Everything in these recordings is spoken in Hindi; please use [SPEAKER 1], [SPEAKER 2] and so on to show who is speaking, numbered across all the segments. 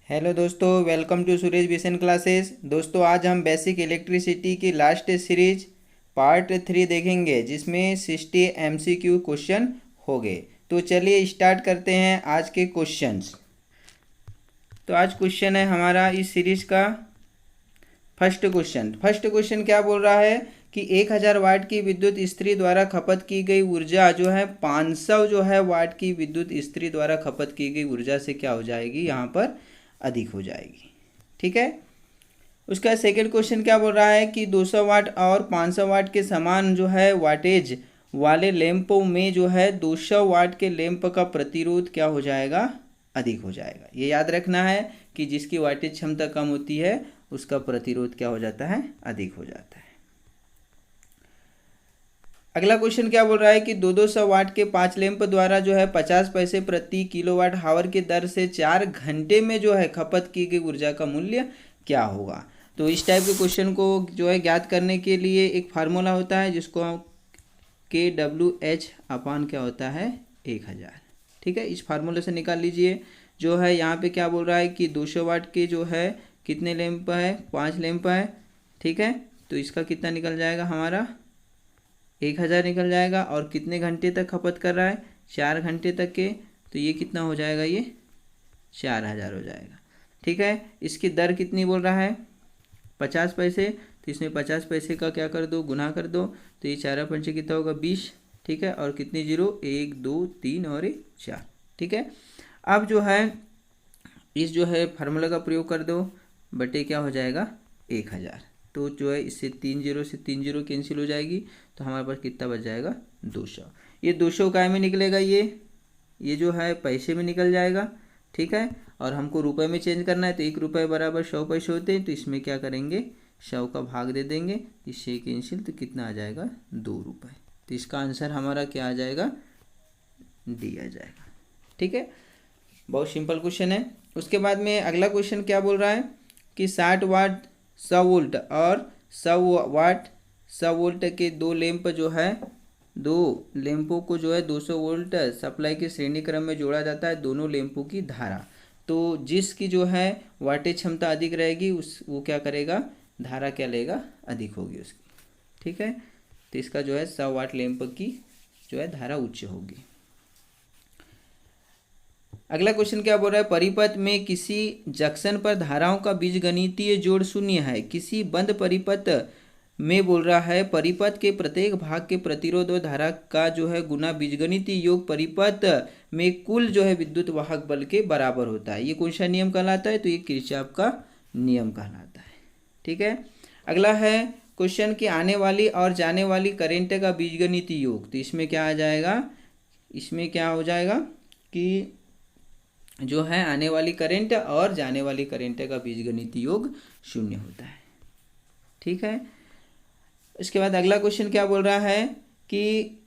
[SPEAKER 1] हेलो दोस्तों, welcome to Suresh Bishan classes. दोस्तों, आज हम बेसिक इलेक्ट्रिसिटी की लास्ट सीरीज पार्ट 3 देखेंगे, जिसमें 60 MCQ क्वेश्चन हो गए। तो चलिए स्टार्ट करते हैं आज के क्वेश्चंस। तो आज क्वेश्चन है हमारा इस सीरीज का फर्स्ट क्वेश्चन क्या बोल रहा है कि 1000 वाट की विद्युत इस्त्री द्वारा खपत की गई ऊर्जा जो है 500 जो है वाट की विद्युत इस्त्री द्वारा खपत की गई ऊर्जा से क्या हो जाएगी, यहाँ पर अधिक हो जाएगी। ठीक है। उसका सेकंड क्वेश्चन क्या बोल रहा है कि 200 वाट और 500 वाट के समान जो है वाटेज वाले लैंपों में जो है 200 वाट के लैंप का प्रतिरोध क्या हो जाएगा, अधिक हो जाएगा। ये याद रखना है कि जिसकी वाटेज क्षमता कम होती है उसका प्रतिरोध क्या हो जाता है, अधिक हो जाता है। अगला क्वेश्चन क्या बोल रहा है कि 200 वाट के 5 लैंप द्वारा जो है 50 पैसे प्रति किलोवाट हावर की दर से 4 घंटे में जो है खपत की गई ऊर्जा का मूल्य क्या होगा। तो इस टाइप के क्वेश्चन को जो है ज्ञात करने के लिए एक फार्मूला होता है जिसको KWH अपान क्या होता है, 1000। ठीक है, इस फार्मूले से निकाल लीजिए। जो है यहाँ पे क्या बोल रहा है कि 200 वाट के जो है कितने लैंप है, 5 लैंप है। ठीक है, तो इसका कितना निकल जाएगा, हमारा 1000 निकल जाएगा। और कितने घंटे तक खपत कर रहा है, 4 घंटे तक के, तो ये कितना हो जाएगा, ये 4000 हो जाएगा। ठीक है, इसकी दर कितनी बोल रहा है, 50 पैसे। तो इसमें 50 पैसे का क्या कर दो, गुना कर दो। तो ये 4 पंचे कितना होगा, 20। ठीक है, और कितनी जीरो, 1 2 3 और 4। ठीक है, अब जो है इस जो है फार्मूला का प्रयोग कर दो, बटे क्या हो जाएगा, 1000। तो जो है इससे 3 जीरो से 3 जीरो कैंसिल हो जाएगी। तो हमारे पास कितना बच जाएगा, 200। ये 200 काय में निकलेगा, ये जो है पैसे में निकल जाएगा। ठीक है, और हमको रुपए में चेंज करना है, तो 1 रुपये बराबर 100 पैसे होते हैं। तो इसमें क्या करेंगे, 100 का भाग दे देंगे, इससे कैंसिल, तो कितना आ जाएगा, 2 रुपये। तो इसका आंसर हमारा क्या आ जाएगा, डी आ जाएगा। ठीक है, बहुत सिंपल क्वेश्चन है। उसके बाद में अगला क्वेश्चन क्या बोल रहा है कि 60 वाट 100 वोल्ट और 100 वाट 100 वोल्ट के दो लैंप जो है, दो लैंपों को जो है 200 वोल्ट सप्लाई के श्रेणी क्रम में जोड़ा जाता है। दोनों लैंपों की धारा, तो जिसकी जो है वाटेज क्षमता अधिक रहेगी वो क्या करेगा, धारा क्या लेगा, अधिक होगी उसकी। ठीक है, तो इसका जो है 100 वाट लैंप की जो है धारा उच्च होगी। अगला क्वेश्चन क्या बोल रहा है, परिपथ में किसी जंक्शन पर धाराओं का बीजगणितीय जोड़ शून्य है। किसी बंद परिपथ में बोल रहा है परिपथ के प्रत्येक भाग के प्रतिरोध और धारा का जो है गुना बीजगणितीय योग परिपथ में कुल जो है विद्युत वाहक बल के बराबर होता है। ये कौन सा नियम कहलाता है, तो ये किरचॉफ का नियम कहलाता है। ठीक है, अगला है क्वेश्चन कि आने वाली और जाने वाली करंट का बीजगणितीय योग। तो इसमें क्या आ जाएगा, इसमें क्या हो जाएगा कि जो है आने वाली करंट और जाने वाली करंट का बीजगणितीय योग शून्य होता है। ठीक है, इसके बाद अगला क्वेश्चन क्या बोल रहा है कि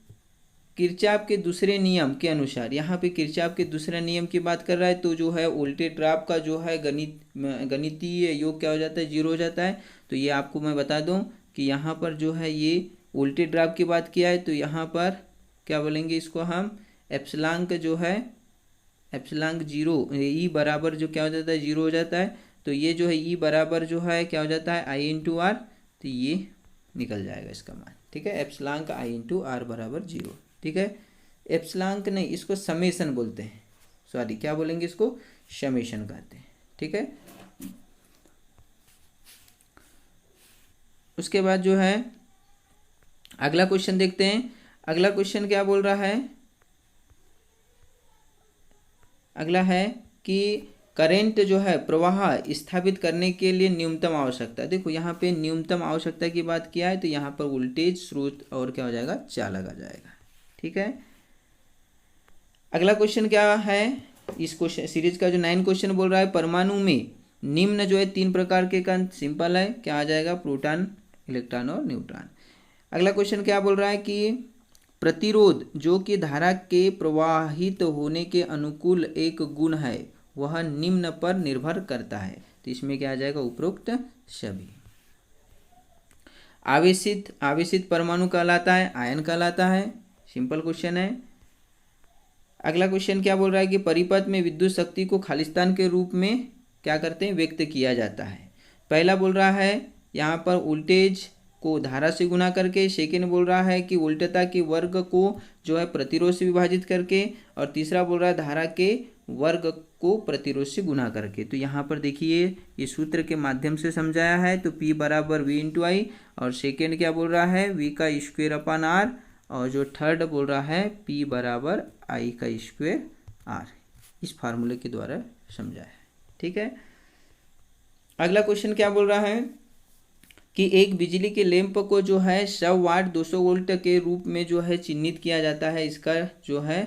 [SPEAKER 1] किरचॉफ के दूसरे नियम के अनुसार, यहाँ पे किरचॉफ के दूसरे नियम की बात कर रहा है। तो जो है वोल्टेज ड्रॉप का जो है गणितीय योग क्या हो जाता है, 0 हो जाता है। तो ये आपको मैं बता दूं कि यहाँ पर जो है ये वोल्टेज ड्रॉप की बात किया है, तो यहाँ पर क्या बोलेंगे, इसको हम एप्सिलॉन जो है एप्सिलॉन 0, ई बराबर जो क्या हो जाता है, 0 हो जाता है। तो ये जो है ई बराबर जो है क्या हो जाता है, आई इंटू आर। तो ये निकल जाएगा इसका मान। ठीक है, एप्सिलॉन का आई इंटू आर बराबर 0। ठीक है, एप्सिलॉन नहीं, इसको समेशन बोलते हैं, सॉरी क्या बोलेंगे, इसको समेशन कहते हैं। ठीक है, उसके बाद जो है अगला क्वेश्चन देखते हैं। अगला क्वेश्चन क्या बोल रहा है, अगला है कि करंट जो है प्रवाह स्थापित करने के लिए न्यूनतम आवश्यकता। देखो यहाँ पे न्यूनतम आवश्यकता की बात किया है, तो यहाँ पर वोल्टेज स्रोत और क्या हो जाएगा, चालक आ जाएगा। ठीक है, अगला क्वेश्चन क्या है, इस क्वेश्चन सीरीज का जो 9 क्वेश्चन बोल रहा है, परमाणु में निम्न जो है 3 प्रकार के कण, सिंपल है, क्या आ जाएगा, प्रोटॉन, इलेक्ट्रॉन और न्यूट्रॉन। अगला क्वेश्चन क्या बोल रहा है कि प्रतिरोध जो कि धारा के प्रवाहित होने के अनुकूल एक गुण है, वह निम्न पर निर्भर करता है। तो इसमें क्या आ जाएगा, उपरोक्त सभी। आवेशित परमाणु कहलाता है, आयन कहलाता है, सिंपल क्वेश्चन है। अगला क्वेश्चन क्या बोल रहा है कि परिपथ में विद्युत शक्ति को खालिस्तान के रूप में क्या करते हैं, व्यक्त किया जाता है। पहला बोल रहा है यहाँ पर वोल्टेज को धारा से गुना करके, सेकेंड बोल रहा है कि वोल्टता के वर्ग को जो है प्रतिरोध से विभाजित करके, और तीसरा बोल रहा है धारा के वर्ग को प्रतिरोध से गुना करके। तो यहाँ पर देखिए ये सूत्र के माध्यम से समझाया है। तो P बराबर V इंटू आई, और सेकेंड क्या बोल रहा है, V का स्क्वेयर अपान R, और जो थर्ड बोल रहा है P बराबर I का स्क्वेयर R। इस फार्मूले के द्वारा समझाया है। ठीक है, अगला क्वेश्चन क्या बोल रहा है कि एक बिजली के लैंप को जो है 100 वाट 200 वोल्ट के रूप में जो है चिन्हित किया जाता है। इसका जो है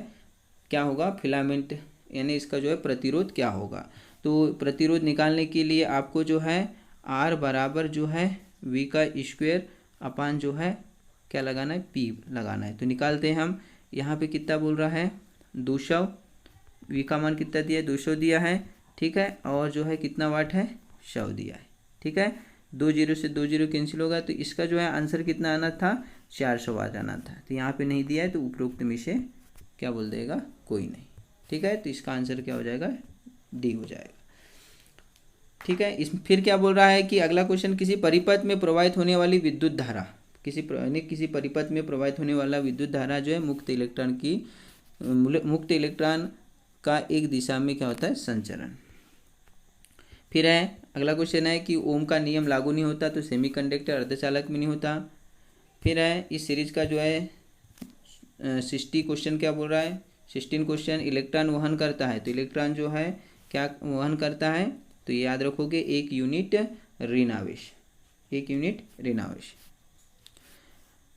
[SPEAKER 1] क्या होगा, फिलामेंट यानी इसका जो है प्रतिरोध क्या होगा। तो प्रतिरोध निकालने के लिए आपको जो है R बराबर जो है V का स्क्वेयर अपान जो है क्या लगाना है, P लगाना है। तो निकालते हैं हम। यहाँ पे कितना बोल रहा है 200, V का मान कितना दिया है 200 दिया है। ठीक है, और जो है कितना वाट है 100 दिया है। ठीक है, 2 जीरो से 2 जीरो कैंसिल होगा। तो इसका जो है आंसर कितना आना था, 400 वाट आना था। तो यहाँ पे नहीं दिया है, तो उपरोक्त में से क्या बोल देगा, कोई नहीं। ठीक है, तो इसका आंसर क्या हो जाएगा, डी हो जाएगा। ठीक है, इस फिर क्या बोल रहा है कि अगला क्वेश्चन, किसी परिपथ में प्रवाहित होने वाली विद्युत धारा, किसी परिपथ में प्रवाहित होने वाला विद्युत धारा जो है मुक्त इलेक्ट्रॉन का एक दिशा में क्या होता है, संचरण। फिर है अगला क्वेश्चन है कि ओम का नियम लागू नहीं होता तो सेमीकंडक्टर अर्धचालक में नहीं होता। फिर है इस सीरीज का जो है 60 क्वेश्चन क्या बोल रहा है, 16 क्वेश्चन, इलेक्ट्रॉन वहन करता है। तो इलेक्ट्रॉन जो है क्या वहन करता है, तो ये याद रखोगे 1 यूनिट ऋण आवेश, 1 यूनिट ऋण आवेश।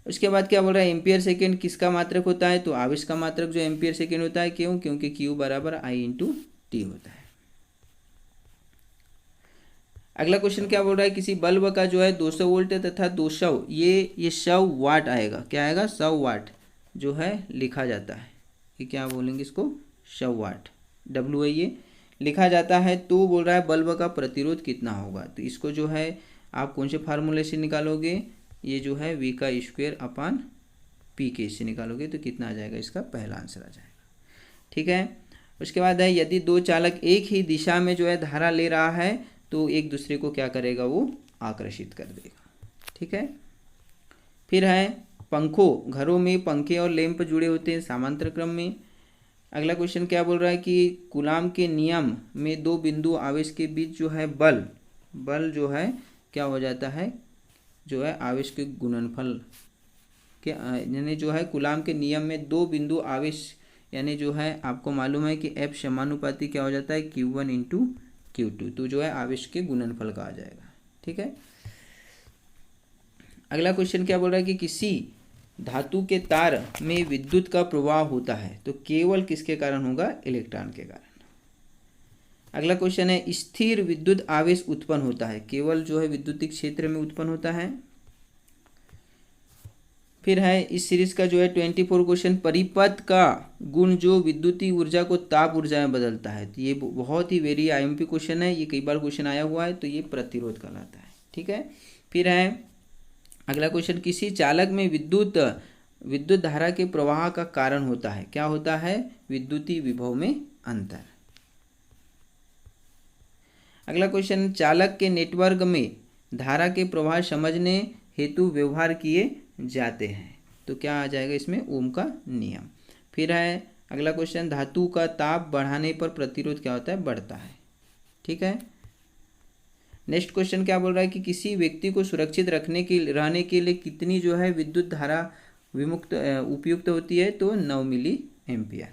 [SPEAKER 1] उसके बाद क्या बोल रहा है, एम्पियर सेकेंड किसका मात्रक होता है, तो आवेश का मात्रक जो एम्पियर सेकेंड होता है। क्यों, क्योंकि Q बराबर I इंटू टी होता है। अगला क्वेश्चन क्या बोल रहा है, किसी बल्ब का जो है 200 वोल्ट तथा 200 ये 100 वाट आएगा। क्या आएगा, 100 वाट जो है लिखा जाता है। ये क्या बोलेंगे इसको, 100 वाट, W है ये, लिखा जाता है। तो बोल रहा है बल्ब का प्रतिरोध कितना होगा। तो इसको जो है आप कौन से फार्मूले से निकालोगे, ये जो है V का स्क्वेयर अपान P के से निकालोगे। तो कितना आ जाएगा, इसका पहला आंसर आ जाएगा। ठीक है, उसके बाद है यदि दो चालक एक ही दिशा में जो है धारा ले रहा है तो एक दूसरे को क्या करेगा, वो आकर्षित कर देगा। ठीक है, फिर है पंखों, घरों में पंखे और लैंप जुड़े होते हैं समांतर क्रम में। अगला क्वेश्चन क्या बोल रहा है कि कूलाम के नियम में दो बिंदु आवेश के बीच जो है बल जो है क्या हो जाता है, जो है आवेश के गुणनफल के, यानी जो है कूलाम के नियम में दो बिंदु आवेश, यानी जो है आपको मालूम है कि F समानुपाती क्या हो जाता है, Q1 इंटू Q2। तो जो है आवेश के गुणनफल का आ जाएगा। ठीक है, अगला क्वेश्चन क्या बोल रहा है कि किसी धातु के तार में विद्युत का प्रवाह होता है तो केवल किसके कारण होगा, इलेक्ट्रॉन के कारण। अगला क्वेश्चन है स्थिर विद्युत आवेश उत्पन्न होता है, केवल जो है विद्युतीय क्षेत्र में उत्पन्न होता है। फिर है इस सीरीज का जो है 24 क्वेश्चन, परिपथ का गुण जो विद्युतीय ऊर्जा को ताप ऊर्जा में बदलता है। तो ये बहुत ही वेरी IMP क्वेश्चन है, ये कई बार क्वेश्चन आया हुआ है। तो ये प्रतिरोध कहलाता है। ठीक है, फिर है अगला क्वेश्चन, किसी चालक में विद्युत धारा के प्रवाह का कारण होता है। क्या होता है, विद्युतीय विभव में अंतर। अगला क्वेश्चन, चालक के नेटवर्क में धारा के प्रवाह समझने हेतु व्यवहार किए जाते हैं। तो क्या आ जाएगा इसमें, ओम का नियम। फिर है अगला क्वेश्चन, धातु का ताप बढ़ाने पर प्रतिरोध क्या होता है, बढ़ता है। ठीक है, नेक्स्ट क्वेश्चन क्या बोल रहा है कि किसी व्यक्ति को सुरक्षित रहने के लिए कितनी जो है विद्युत धारा उपयुक्त होती है, तो 9 मिली एम्पियर।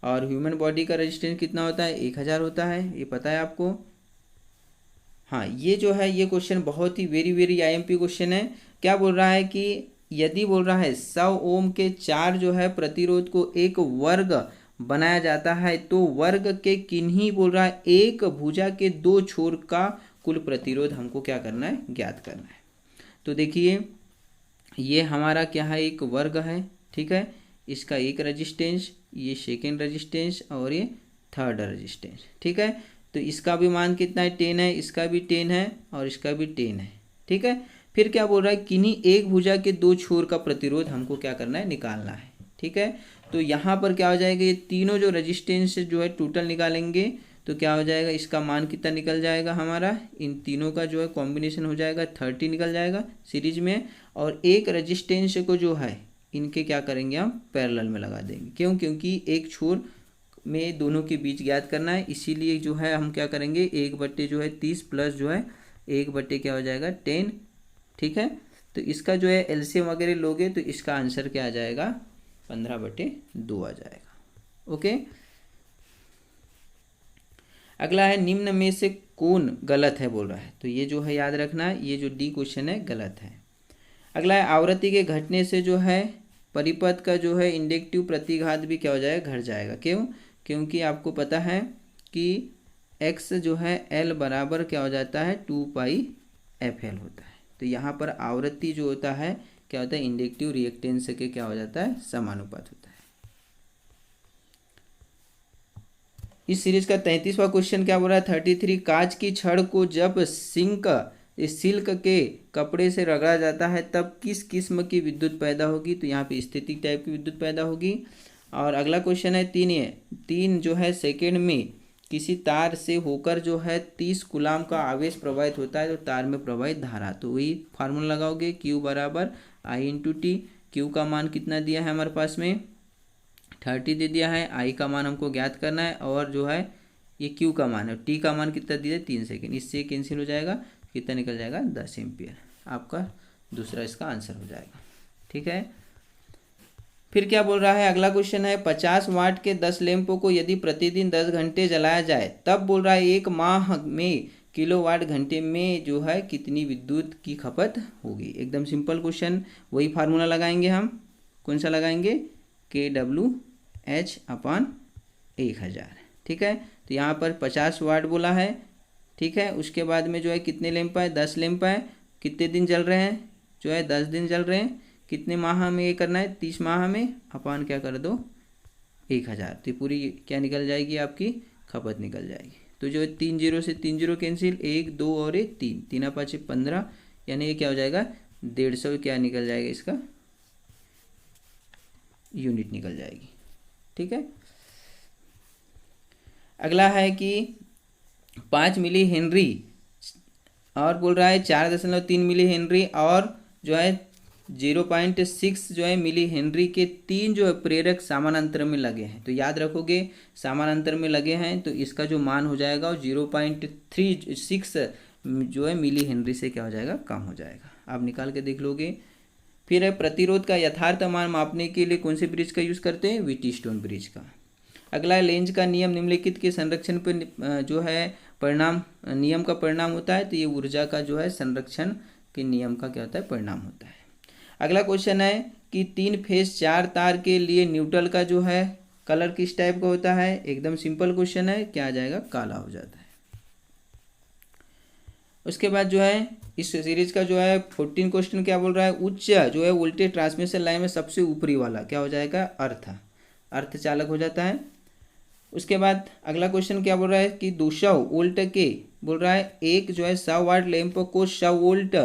[SPEAKER 1] और ह्यूमन बॉडी का रेजिस्टेंस कितना होता है, 1000 होता है, ये पता है आपको। हाँ, ये जो है ये क्वेश्चन बहुत ही वेरी IMP क्वेश्चन है। क्या बोल रहा है कि यदि बोल रहा है 100 ओम के 4 जो है प्रतिरोध को एक वर्ग बनाया जाता है तो वर्ग के किन्हीं बोल रहा है एक भुजा के 2 छोर का कुल प्रतिरोध हमको क्या करना है, ज्ञात करना है। तो देखिए ये हमारा क्या है, एक वर्ग है। ठीक है, इसका एक रेजिस्टेंस, ये सेकेंड रेजिस्टेंस और ये थर्ड रेजिस्टेंस। ठीक है, तो इसका भी मान कितना है, 10 है, इसका भी 10 है और इसका भी 10 है। ठीक है, फिर क्या बोल रहा है, किन्हीं एक भुजा के 2 छोर का प्रतिरोध हमको क्या करना है, निकालना है। ठीक है, तो यहाँ पर क्या हो जाएगा, ये तीनों जो रेजिस्टेंस जो है टोटल निकालेंगे तो क्या हो जाएगा, इसका मान कितना निकल जाएगा हमारा, इन तीनों का जो है कॉम्बिनेशन हो जाएगा 30 निकल जाएगा सीरीज में। और एक रजिस्टेंस को जो है इनके क्या करेंगे हम पैरेलल में लगा देंगे। क्यों, क्योंकि एक छोर में दोनों के बीच ज्ञात करना है, इसीलिए जो है हम क्या करेंगे 1 जो है 30 प्लस जो है 1 क्या हो जाएगा 10। ठीक है, तो इसका जो है एलसीएम वगैरह लोगे तो इसका आंसर क्या आ जाएगा 15/2 आ जाएगा। ओके, अगला है निम्न में से कौन गलत है बोल रहा है, तो ये जो है याद रखना है, ये जो डी क्वेश्चन है गलत है। अगला है आवृत्ति के घटने से जो है परिपथ का जो है इंडक्टिव प्रतिघात भी क्या हो जाएगा घट जाएगा। क्यों, क्योंकि आपको पता है कि x जो है l बराबर क्या हो जाता है 2πfl होता है। तो यहाँ पर आवृत्ति जो होता है क्या होता है इंडक्टिव रिएक्टेंस के क्या हो जाता है समानुपात होता है। इस सीरीज का 33वां क्वेश्चन क्या बोल रहा है 33, कांच की छड़ को जब सिल्क के कपड़े से रगड़ा जाता है तब किस किस्म की विद्युत पैदा होगी, तो यहाँ पे स्थितिक टाइप की विद्युत पैदा होगी। और अगला क्वेश्चन है 3 जो है सेकेंड में किसी तार से होकर जो है 30 कूलाम का आवेश प्रवाहित होता है तो तार में प्रवाहित धारा, तो वही फार्मूला लगाओगे Q बराबर I/T। Q का मान कितना दिया है हमारे पास में 30 दे दिया है, I का मान हमको ज्ञात करना है और जो है ये Q का मान है, T का मान कितना दिया 3 सेकेंड, इससे कैंसिल हो जाएगा, कितना निकल जाएगा 10 एम्पियर। आपका दूसरा इसका आंसर हो जाएगा। ठीक है, फिर क्या बोल रहा है अगला क्वेश्चन है 50 वाट के 10 लैंपों को यदि प्रतिदिन 10 घंटे जलाया जाए तब बोल रहा है 1 माह में किलोवाट घंटे में जो है कितनी विद्युत की खपत होगी। एकदम सिंपल क्वेश्चन, वही फार्मूला लगाएंगे हम, कौन सा लगाएंगे kWh/1000। ठीक है, तो यहाँ पर 50 वाट बोला है। ठीक है, उसके बाद में जो है कितने लैंप है 10 लैंप है, कितने दिन जल रहे हैं जो है 10 दिन जल रहे हैं, कितने माह में ये करना है 30 माह में, अपान क्या कर दो 1000, तो पूरी क्या निकल जाएगी आपकी खपत निकल जाएगी। तो जो है 3 0 से 3 0 कैंसिल, 1 2 और 1 3, 3 5 15, यानी ये क्या हो जाएगा 150 क्या निकल जाएगा इसका यूनिट निकल जाएगी। ठीक है, अगला है कि 5 मिली हेनरी और बोल रहा है 4.3 मिली हेनरी और जो है 0.6 जो है मिली हेनरी के 3 जो है प्रेरक समानांतर में लगे हैं। तो याद रखोगे समानांतर में लगे हैं तो इसका जो मान हो जाएगा वो 0.36 जो है मिली हेनरी से क्या हो जाएगा कम हो जाएगा। आप निकाल के देख लोगे। फिर है प्रतिरोध का यथार्थ मान मापने के लिए कौन से ब्रिज का यूज़ करते हैं, व्हीटस्टोन ब्रिज का। अगला है लेंज का नियम निम्नलिखित के संरक्षण पर जो है परिणाम नियम का परिणाम होता है, तो ये ऊर्जा का जो है संरक्षण के नियम का क्या होता है परिणाम होता है। अगला क्वेश्चन है कि 3 फेज 4 तार के लिए न्यूट्रल का जो है कलर किस टाइप का होता है। एकदम सिंपल क्वेश्चन है, क्या आ जाएगा काला हो जाता है। उसके बाद जो है इस सीरीज का जो है 14 क्वेश्चन क्या बोल रहा है, उच्च जो है वोल्टेज ट्रांसमिशन लाइन में सबसे ऊपरी वाला क्या हो जाएगा अर्थ चालक हो जाता है। उसके बाद अगला क्वेश्चन क्या बोल रहा है कि 200 वोल्ट के बोल रहा है एक जो है 100 वाट लैंप को 100 वोल्ट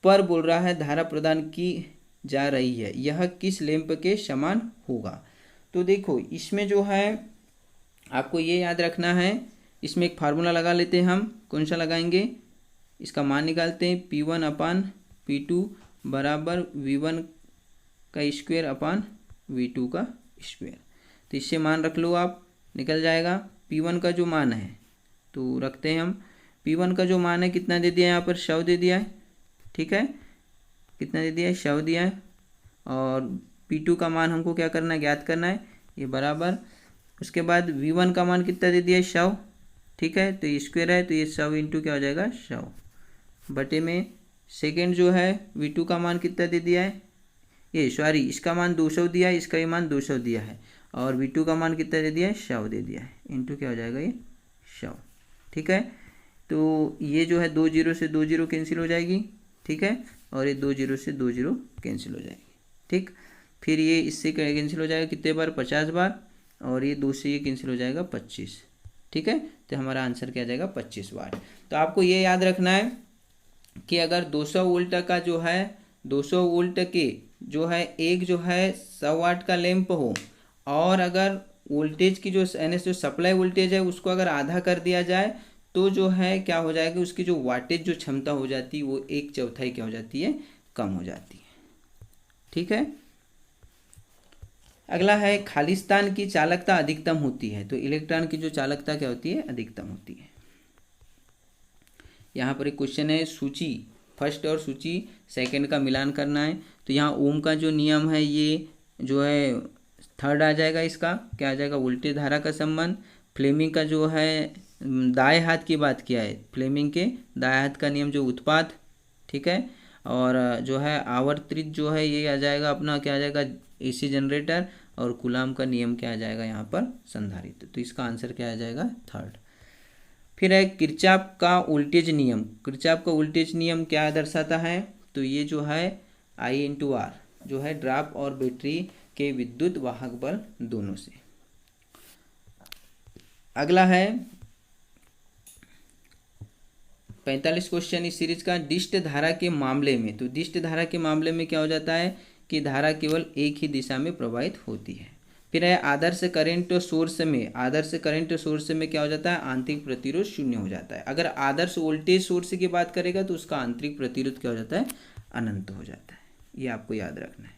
[SPEAKER 1] पर बोल रहा है धारा प्रदान की जा रही है, यह किस लैंप के समान होगा। तो देखो इसमें जो है आपको ये याद रखना है, इसमें एक फार्मूला लगा लेते हैं हम, कौन सा लगाएंगे, इसका मान निकालते हैं P1/P2 बराबर V1 का स्क्वायर अपान V2 का स्क्वायर। तो इससे मान रख लो आप, निकल जाएगा। P1 का जो मान है तो रखते हैं हम, P1 का जो मान है कितना दे दिया है यहाँ पर 100 दे दिया है। ठीक है, कितना दे दिया है 100 दिया है। और P2 का मान हमको क्या करना है ज्ञात करना है, ये बराबर उसके बाद V1 का मान कितना दे दिया है 100। ठीक है, तो ये स्क्वायर है तो ये 100 इंटू क्या हो जाएगा 100 बटे में सेकेंड जो है V2 का मान कितना दे दिया है, ये सॉरी इसका मान 200 दिया है, इसका ये मान 200 दिया है और V2 का मान कितना दे दिया है 100 दे दिया है, इंटू क्या हो जाएगा ये 100। ठीक है, तो ये जो है 2 0 से 2 0 कैंसिल हो जाएगी। ठीक है, और ये 2 0 से 2 0 कैंसिल हो जाएगी। ठीक, फिर ये इससे कैंसिल हो जाएगा कितने बार 50 बार, और ये 2 से ये कैंसिल हो जाएगा 25। ठीक है, तो हमारा आंसर क्या आ जाएगा 25 वाट। तो आपको ये याद रखना है कि अगर 200 वोल्ट का जो है 200 वोल्ट के जो है एक जो है 100 वाट का लैंप हो और अगर वोल्टेज की जो यानी जो सप्लाई वोल्टेज है उसको अगर आधा कर दिया जाए तो जो है क्या हो जाएगा, उसकी जो वाटेज जो क्षमता हो जाती है वो 1/4 क्या हो जाती है, कम हो जाती है। ठीक है। अगला है खालिस्तान की चालकता अधिकतम होती है, तो इलेक्ट्रॉन की जो चालकता क्या होती है, अधिकतम होती है। यहाँ पर एक क्वेश्चन है, सूची फर्स्ट और सूची सेकंड का मिलान करना है। तो यहाँ ओम का जो नियम है ये जो है थर्ड आ जाएगा, इसका क्या आ जाएगा, वोल्टेज धारा का संबंध। फ्लेमिंग का जो है दाएं हाथ की बात किया है, फ्लेमिंग के दाएं हाथ का नियम जो उत्पाद, ठीक है। और जो है आवर्तित जो है ये आ जाएगा अपना क्या आ जाएगा, एसी जनरेटर। और कूलाम का नियम क्या आ जाएगा यहाँ पर, संधारित्र। तो इसका आंसर क्या आ जाएगा, थर्ड। फिर है किरचॉफ का वोल्टेज नियम। किरचॉफ का वोल्टेज नियम क्या दर्शाता है, तो ये जो है I/R जो है ड्रॉप और बैटरी के विद्युत वाहक बल दोनों से। अगला है 45 क्वेश्चन इस सीरीज का, डिस्ट धारा के मामले में। तो डिस्ट धारा के मामले में क्या हो जाता है कि धारा केवल एक ही दिशा में प्रवाहित होती है। फिर है आदर्श करंट सोर्स में। आदर्श करंट सोर्स में क्या हो जाता है, आंतरिक प्रतिरोध शून्य हो जाता है। अगर आदर्श वोल्टेज सोर्स की बात करेगा तो उसका आंतरिक प्रतिरोध क्या हो जाता है, अनंत हो जाता है। ये आपको याद रखना है,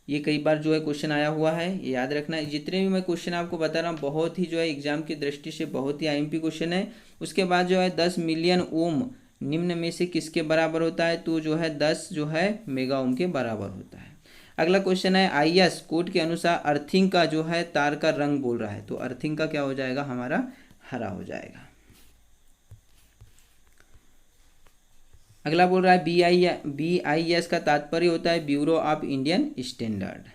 [SPEAKER 1] ये कई बार जो है क्वेश्चन आया हुआ है, ये याद रखना है। जितने भी मैं क्वेश्चन आपको बता रहा हूँ बहुत ही जो है एग्जाम की दृष्टि से बहुत ही IMP क्वेश्चन है। उसके बाद जो है 10 मिलियन ओम निम्न में से किसके बराबर होता है, तो जो है 10 जो है मेगा ओम के बराबर होता है। अगला क्वेश्चन है IS कोड के अनुसार अर्थिंग का जो है तार का रंग बोल रहा है, तो अर्थिंग का क्या हो जाएगा, हमारा हरा हो जाएगा। अगला बोल रहा है BIS का तात्पर्य होता है ब्यूरो ऑफ इंडियन स्टैंडर्ड।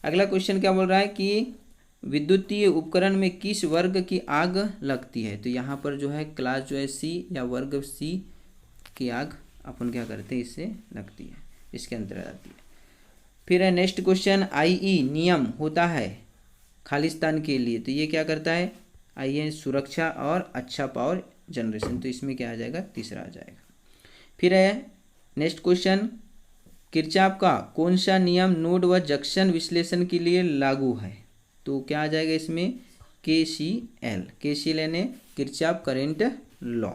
[SPEAKER 1] अगला क्वेश्चन क्या बोल रहा है कि विद्युतीय उपकरण में किस वर्ग की आग लगती है, तो यहाँ पर जो है क्लास जो है C या वर्ग C की आग अपन क्या करते हैं, इससे लगती है, इसके अंतर्गत आती है। फिर है नेक्स्ट क्वेश्चन, IE नियम होता है खालिस्तान के लिए, तो ये क्या करता है, IE सुरक्षा और अच्छा पावर जनरेशन, तो इसमें क्या आ जाएगा, तीसरा आ जाएगा। फिर है नेक्स्ट क्वेश्चन, किरचॉफ का कौन सा नियम नोड व जंक्शन विश्लेषण के लिए लागू है, तो क्या आ जाएगा इसमें, KCL यानी Kirchhoff current law.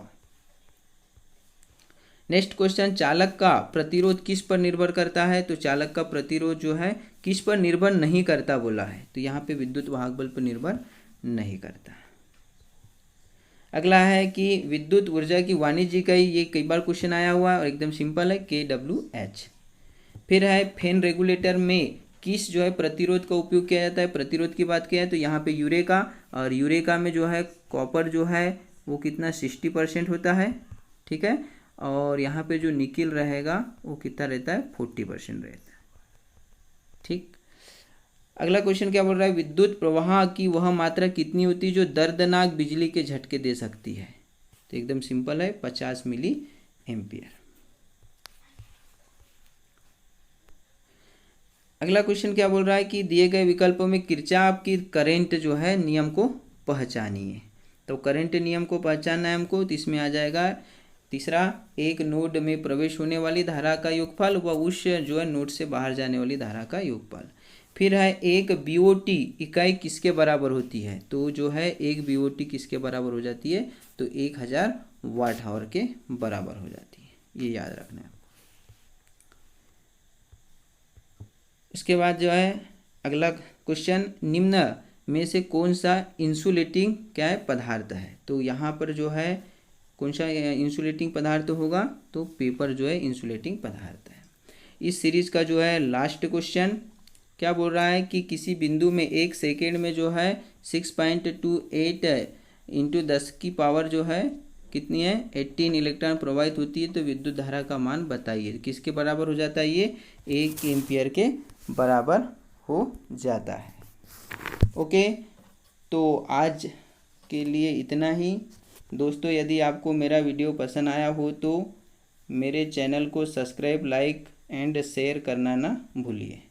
[SPEAKER 1] Next question, चालक का प्रतिरोध किस पर निर्भर करता है, तो चालक का प्रतिरोध जो है किस पर निर्भर नहीं करता बोला है, तो यहाँ पे विद्युत वाहक बल पर निर्भर नहीं करता। अगला है कि विद्युत ऊर्जा की वाणिज्यिक इकाई, ये कई बार क्वेश्चन आया हुआ है और एकदम सिंपल है, kWh। फिर है फैन रेगुलेटर में किस जो है प्रतिरोध का उपयोग किया जाता है, प्रतिरोध की बात किया है तो यहाँ पे यूरेका, और यूरेका में जो है कॉपर जो है वो कितना 60% होता है, ठीक है। और यहाँ पे जो निकिल रहेगा वो कितना रहता है, 40% रहता है, ठीक। अगला क्वेश्चन क्या बोल रहा है, विद्युत प्रवाह की वह मात्रा कितनी होती है जो दर्दनाक बिजली के झटके दे सकती है, तो एकदम सिंपल है 50 मिली एम्पियर। अगला क्वेश्चन क्या बोल रहा है कि दिए गए विकल्पों में किरचॉफ की करंट जो है नियम को पहचानिए, तो करंट नियम को पहचानना है हमको, तो इसमें आ जाएगा तीसरा, एक नोड में प्रवेश होने वाली धारा का योगफल व उस जो है नोड से बाहर जाने वाली धारा का योगफल। फिर है एक BOT इकाई किसके बराबर होती है, तो जो है एक BOT किसके बराबर हो जाती है, तो 1000 वाट आवर के बराबर हो जाती है, ये याद रखना है। इसके बाद जो है अगला क्वेश्चन, निम्न में से कौन सा इंसुलेटिंग क्या है पदार्थ है, तो यहाँ पर जो है कौन सा इंसुलेटिंग पदार्थ होगा, तो पेपर जो है इंसुलेटिंग पदार्थ है। इस सीरीज का जो है लास्ट क्वेश्चन क्या बोल रहा है कि किसी बिंदु में 1 सेकेंड में जो है 6.28 × 10 जो है कितनी है, 18 इलेक्ट्रॉन प्रवाहित होती है, तो विद्युत धारा का मान बताइए, किसके बराबर हो जाता है, ये 1 एम्पियर के बराबर हो जाता है। ओके, तो आज के लिए इतना ही दोस्तों। यदि आपको मेरा वीडियो पसंद आया हो तो मेरे चैनल को सब्सक्राइब, लाइक एंड शेयर करना ना भूलिए।